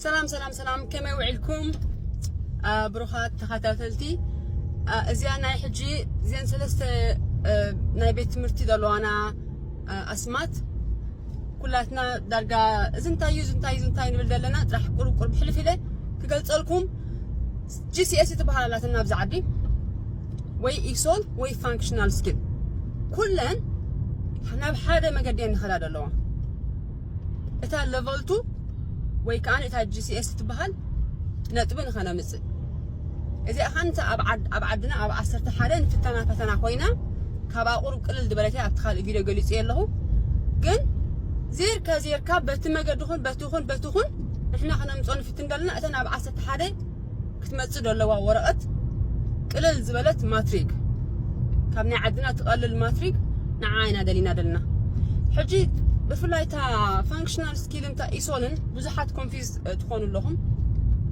سلام كما يوعدكم بروخات تخاتلتي ازيا ناي حجي زين ثلاثه ناي بيت مرتي دلوانا اسمات كلاتنا درجه زنتاي نبل دلنا راح قرب حلفله كገልጸልኩም GCSE ተባሃላትና ብዛዕዲ ወይ ኢሶል ወይ ፋንክሽናል ስኪል ኩለን ናብ ሓደ መገዲ ንኸዳ ኣለዋ እታ ሌቨል 2 ወይ ካን እታ GCSE ትባሃል ነጥብን ኸነምጽእ እዚ ኣኻንተ ኣብ ዓድና ኣብ 11 ንፍተና ፈተና ኮይና ካብ ኣቁር ቅልል ድበለተ ኣብ ተኻል ቪድዮ ገሊጽ የለሁ ግን ዜርካ በቲ መገድኹን በትኹን እحنا ኸነምጽእ ንፍትን ደልና እተን ኣብ 11 ክትመጽእ ደለዋ ወረቐት ቅልል ዝበለት ማትሪክ ካብ ናይ ዓድና ትቐልል ማትሪክ ንዓይና ደሊና ደልና ሕጂ ብፍላይታ ፋንክሽናል ስኪል እንታ ኢሶልን ብዙሓት ኮንፊዝ ትኾኑ ኣለኹም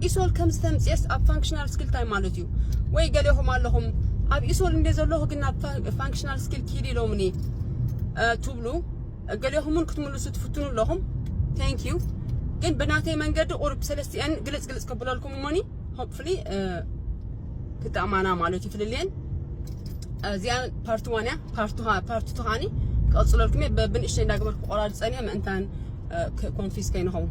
ኢሶል ከም ዝተምጽየስ ኣብ ፋንክሽናል ስኪል ታይ ማለት እዩ ወይ ገለኹም ኣለኹም ኣብ ኢሶል እንደ ዘለኹ ግን ኣብ ፋንክሽናል ስኪል ትሂድ ኢሎምኒ ትብሉ ገለኹምን ክትምልሱ ትፍትኑ ኣለኹም ቴንክ ዩ ግን በናተይ መንገዲ ቁርብ ሰለስቲአን ግልጽ ከብለልኩም ሞኒ hopefully كتأمانة مالوتي في الليل زيان part 1 يا part 2 هاني قصلوا لكم بن إيش نلاقي مركو قرار ثانية ما أنتان كونفيس كينهم